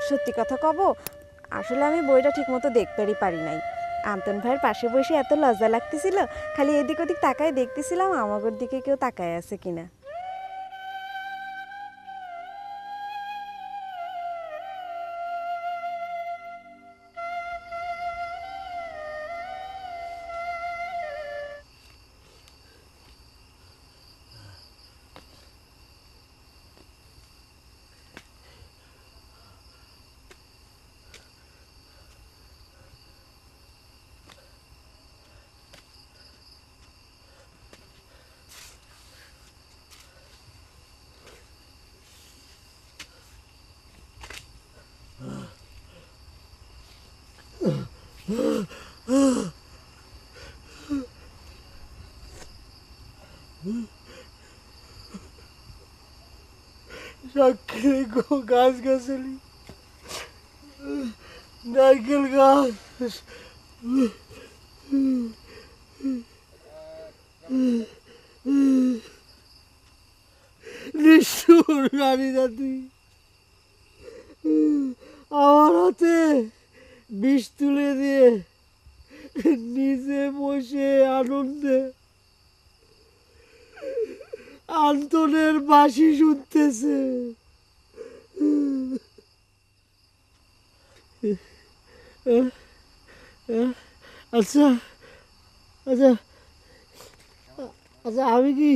সত্যি কথা কব, আসলে আমি বইটা ঠিকমতো দেখতেই পারি নাই। আন্তন ভাইয়ের পাশে বসে এত লজ্জা লাগতেছিল, খালি এদিক ওদিক তাকায় দেখতেছিলাম আমাগোর দিকে কেউ তাকায় আছে কিনা। সাক্ষী গো গাছ গাছালি, নারকেল গাছ, নিষ্ঠুর নারী জাতি আমার হাতে বিষ তুলে দিয়ে নিজে বসে আনন্দে আন্তনের বাঁশি শুনতেছে। আচ্ছা আচ্ছা আচ্ছা, আমি কি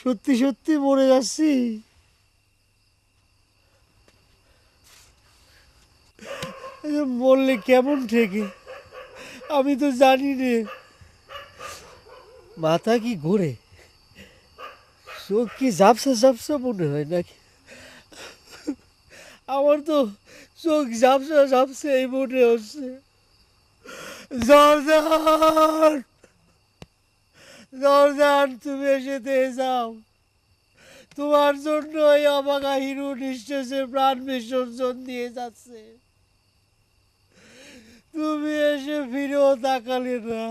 সত্যি সত্যি মরে যাচ্ছি? বললে কেমন ঠেকে, আমি তো জানি রে। মাথা কি ঘোরে, চোখ কি ঝাপসা ঝাপসা মনে হয় নাকি? আমার তো চোখ ঝাপসা ঝাপসা এই মনে হচ্ছে। জর্দান, জর্দান, তুমি এসে দিয়ে যাও। তোমার জন্য এই অবাগা হিরো নিঃশেষে প্রাণ বিসর্জন দিয়ে যাচ্ছে। তুমি এসে ফিরেও তাকালে না।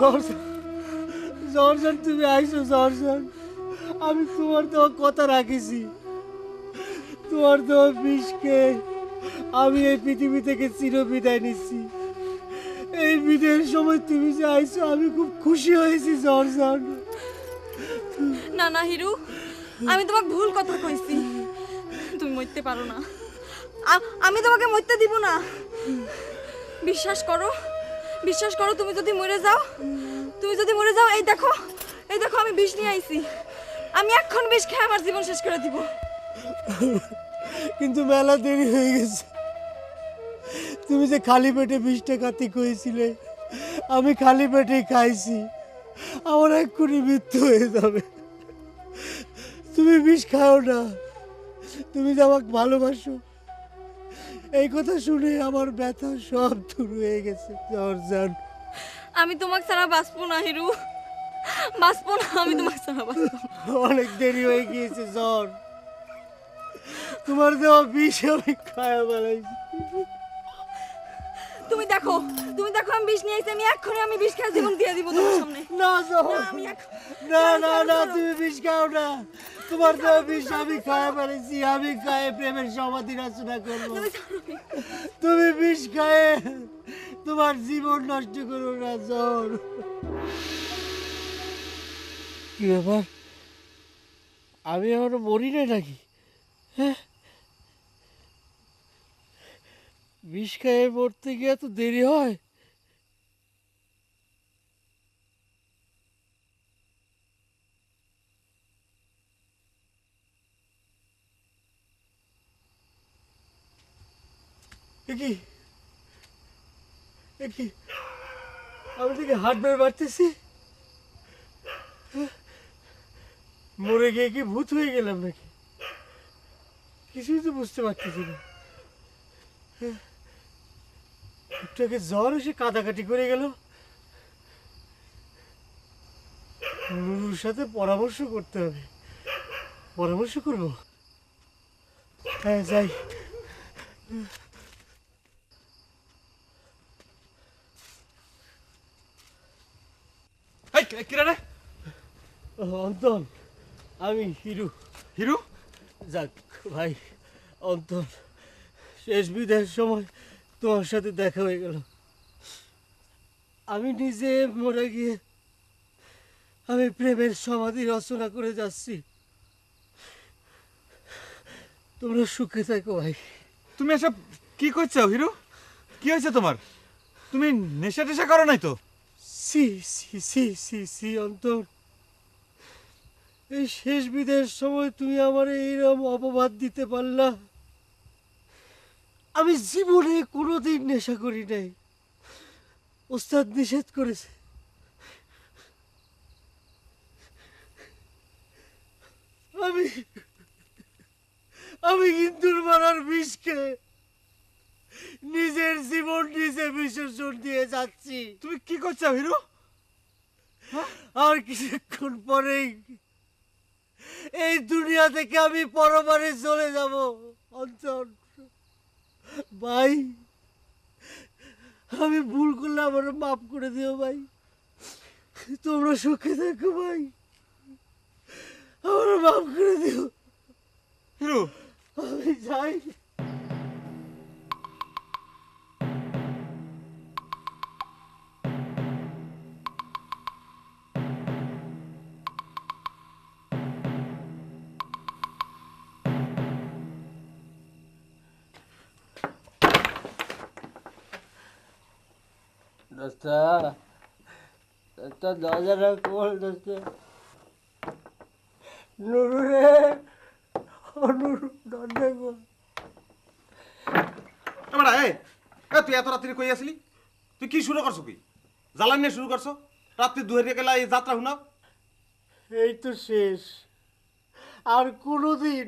জর্দান, জর্দান, তুমি আইসো জর্দান। আমি তোমার তো কথা রাখিছি। তোমার তো বিষকে আমি এই পৃথিবী থেকে চির বিদায় নিচ্ছি। এই বিদায়ের সময় তুমি যে আইসো, আমি খুব খুশি হয়েছি জর্দান। না না হিরু, আমি তোমাকে ভুল কথা কইছি। তুমি মরতে পারো না, আমি তোমাকে মরতে দিব না। বিশ্বাস করো, বিশ্বাস করো, তুমি যদি মরে যাও, তুমি যদি মরে যাও, এই দেখো, এই দেখো, আমি বিষ নিয়ে আইছি। আমি এখন বিষ খেয়ে আমার জীবন শেষ করে দিব। কিন্তু মেলা দেরি হয়ে গেছে। তুমি যে খালি পেটে বিষটা খাতি কইছিলে, আমি খালি পেটেই খাইছি। আমার এক্ষুনি মৃত্যু হয়ে যাবে। তুমি বিষ খাও না, তুমি যে আমাকে ভালোবাসো, এই কথা শুনে আমার ব্যথা সব দূর হয়ে গেছে জর্জান। আমি তোমাকে ছাড়া বাঁচবো না হিরু, বাঁচবো না, আমি তোমাকে ছাড়া বাঁচবো না। অনেক দেরি হয়ে গিয়েছে জ্বর। তোমার দেওয়া বিষ আমি খায়া বেড়াইছি। তুমি দেখো, তুমি দেখো, আমি বিষ নিয়ে আইছি। আমি এক্ষুনি আমি বিষ খেয়ে জীবন দিয়ে দিব তোমার সামনে। না জ্বর, না, আমি না না না, তুমি বিষ খাও না। তোমার দেওয়া বিষ আমি খায়া বেড়াইছি। আমি খায়ে প্রেমের সমাধি রচনা করবো। তুমি বিষ খায়ে তোমার জীবন নষ্ট করো না জ্বর। কি ব্যাপার, আমি এখনো মরি নাই নাকি? হ্যাঁ, বিষ খায়ে মরতে গিয়ে এত দেরি হয়? কি কি, আমি থেকে হাত বের বাড়তেছি। মরে গিয়ে কি ভূত হয়ে গেলাম নাকি? কিছুই তো বুঝতে পারতেছি না। একটুকে জ্বর এসে কাদাকাটি করে গেল। নুরুর সাথে পরামর্শ করতে হবে। পরামর্শ করবো, হ্যাঁ যাই। কিরা রে, অন্তন, আমি হিরু। হিরু? যাক ভাই, অন্তর, শেষ বিদায়ের সময় তোমার সাথে দেখা হয়ে গেল। আমি নিজে মরে গিয়ে আমি প্রেমের সমাধি রচনা করে যাচ্ছি। তোমরা সুখে থাকো ভাই। তুমি এসব কি করছো হিরু? কি হয়েছে তোমার? তুমি নেশা টেশা করো নাই তো? সি সি সি সি সি অন্তর, এই শেষ বিদায়ের সময় তুমি আমার এইরকম অপবাদ দিতে পারলা। আমি জীবনে কোনোদিন নেশা করি নাই, ওস্তাদ নিষেধ করেছে। আমি আমি ইন্দুর মারার বিষ খেয়ে নিজের জীবন নিজে বিসর্জন দিয়ে যাচ্ছি। তুমি কি করছো হিরু? আর কিছুক্ষণ পরেই এই দুনিয়া থেকে আমি পরবারে চলে যাব। অন্তর ভাই, আমি ভুল করলে আমার মাফ করে দিও ভাই। তোমরা সুখে থাকো ভাই, আমার মাফ করে দিও। হিরু, আমি যাই। দোস্তা, দোস্তা দরজাটা খোল দোস্তা। নুরু রে, ও নুরু, দরজা খোল। এবার তুই এত রাত্রি কই আসলি? তুই কি শুরু করছো? কি জ্বালানি নিয়ে শুরু করছো? রাত্রি দুহের গেলা এই যাত্রা শুনাও। এই তো শেষ। আর কোনোদিন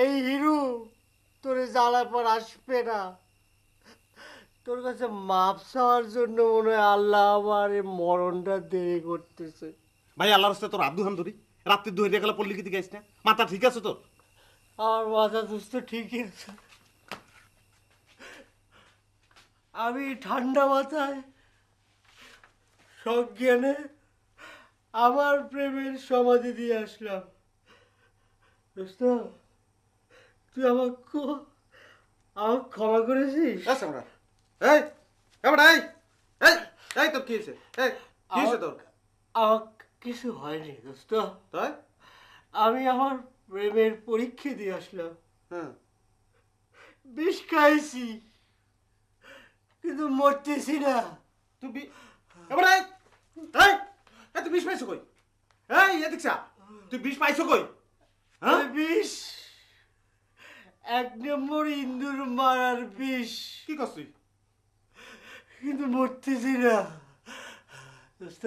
এই হিরু তোরে জ্বালার পর আসবে না। তোর কাছে মাপ চাওয়ার জন্য মনে হয় আল্লাহ আমার এই মরণটা দেরি করতেছে। ভাই আল্লাহর রাস্তায় তোর আব্দু হান ধরি রাত্রি দুহের গেলা পল্লী কি গাইস না? মাথা ঠিক আছে তোর? আমার মাথা দুস্থ ঠিকই আছে। আমি ঠান্ডা মাথায় সজ্ঞানে আমার প্রেমের সমাধি দিয়ে আসলাম। দোস্ত, তুই আমাকে ক্ষমা করেছিস? আচ্ছা আমরা এই এবার এই এই এই তোর কি হয়েছে? এই কি হয়েছে তোর? আমার কিছু হয়নি দোস্ত। তাই? আমি আমার প্রেমের পরীক্ষা দিয়ে আসলাম। হ্যাঁ, বিষ খাইছি, কিন্তু মরতেছি না। তুই এবার এই এই এই তুই বিষ পাইছো কই? এই এদিকছা, তুই বিষ পাইছো কই? হ্যাঁ, বিষ, এক নম্বর ইন্দুর মারার বিষ, কি করছ তুই? কিন্তু মরতেছি না। দোস্ত,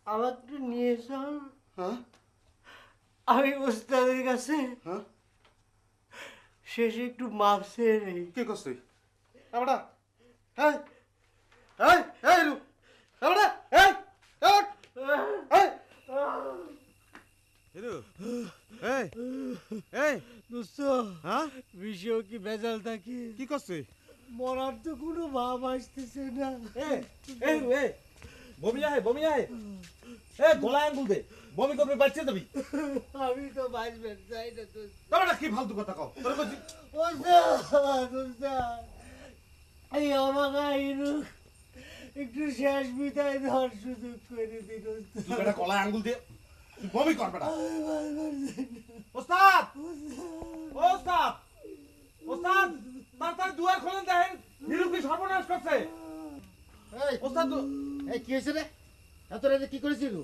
আমাকে নিয়ে চল। হ্যাঁ আমি ওস্তাদের কাছে হ্যাঁ, শেষে একটু মাপ চেয়ে নেই। কি করছ তুই? এবার এই এই এই রু এবার এই এই হিরু এই এই দোস্ত, হ্যাঁ বিষেও কি ভেজাল থাকে? কি করছ? মরার তো কোনো ভাব আসতেছে না। বমি আয় গলায় আঙ্গুল দে, বমি করবে বাচ্চা যাবি। আমি তো বাঁচবেন চাই না দোস্ত। তোমরা কি ফালতু কথা কও? তোর কইছি এই আমাকে হিরু একটু শেষ বিদায় দেওয়ার সুযোগ করে দিন। তুই বেটা গলায় আঙ্গুল দিয়ে বমি কর বেটা। ওস্তাদ ওস্তাদ ওস্তাদ, তাড়াতাড়ি দুয়ার খোলেন, দেখেন হিরু কি সর্বনাশ করছে। ওস্তাদ এই কি হয়েছে রে? এত রাতে কি করেছিল?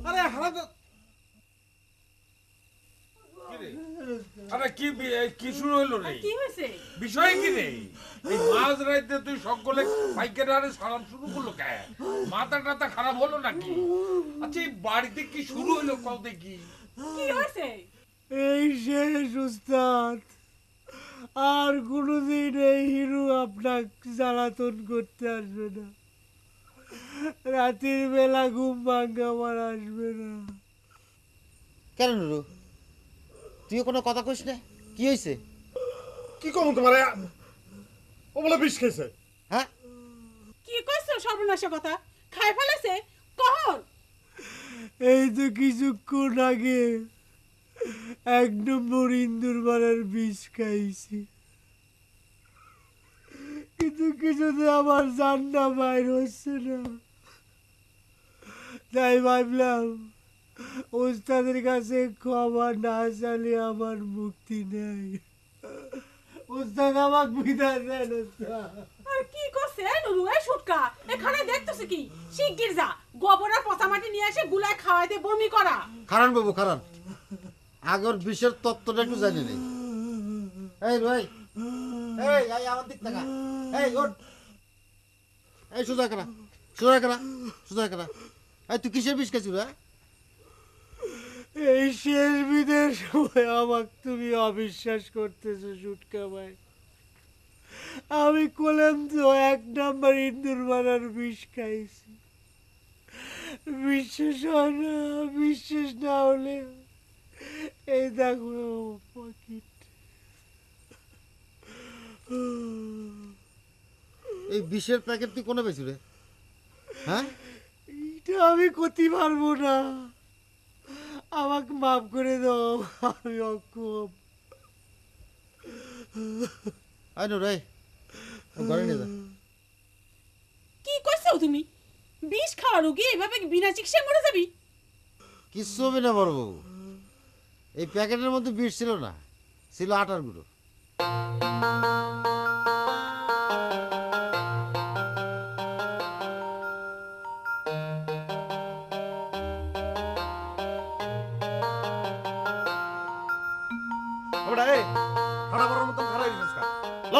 আরে হারাম আরে কি শুরু হইলো রে? কি হয়েছে? বিষয় কি রে? এই মাঝ রাইতে তুই সকলে পাইকারি আরে সালাম শুরু করলো কে? মাথা টাথা খারাপ হলো নাকি? আচ্ছা এই বাড়িতে কি শুরু হইলো কও দেখি? কি হয়েছে? এই শেষ উস্তাদ, আর কোনোদিন এই হিরু আপনার জ্বালাতন করতে আসবে না। রাতের বেলা ঘুম ভাঙ্গা আমার আসবে না। কেন নুরু, তুইও কোনো কথা কইস না? কি হয়েছে? কি কম তোমার? ও বলে বিষ খেয়েছে। হ্যাঁ, কি কইছো সর্বনাশের কথা? খাই ফেলেছে? কখন? এই তো কিছুক্ষণ আগে 1 নম্বর ইন্দুর মারার বিষ খাইছি, কিন্তু কিছুতে আমার জান্না বাইর হচ্ছে না। তাই ভাবলাম ওস্তাদের কাছে ক্ষমা না চাইলে আমার মুক্তি নেই। ওস্তাদ আমাকে বিদায় দেন ওস্তাদ। আর কি করছে নুরু এই শুটকা? এখানে দেখতেছিস কি? শিগগির যা, গোবর আর পচা মাটি নিয়ে এসে গুলায় খাওয়াই দে, বমি করা। খারান বাবু খারান, আগের বিষের তত্ত্বটা একটু জানি নেই। এই ভাই, এই আমার দিক টাকা, এই ওঠ, এই সোজা করা, সোজা করা, সোজা করা। এই তুই কিসের বিষ খাইছিস রে? এই শেষ বিদের সময় আমাকে তুমি অবিশ্বাস করতেছো সুটকা ভাই। আমি কলাম তো 1 নম্বর ইন্দুর মারার বিষ খাইছি। বিশ্বাস হয় না, বিশ্বাস না হলে এই দেখো পকেট। এই বিষের প্যাকেট তুই কোনে পেয়েছিস রে? হ্যাঁ, এটা আমি করতে পারবো না, আমাকে মাফ করে দাও, আমি অক্ষম। আই নো রে, ঘরে নিয়ে যা। কি করছো তুমি? বিষ খাওয়া রোগী এভাবে বিনা চিকিৎসায় মরে যাবি? কিচ্ছু হবে না বড় বাবু, এই প্যাকেটের মধ্যে বিষ ছিল না, ছিল আটার গুঁড়ো। ওটা এই খাড়া করার মতন খাড়া হইছিস কা? ল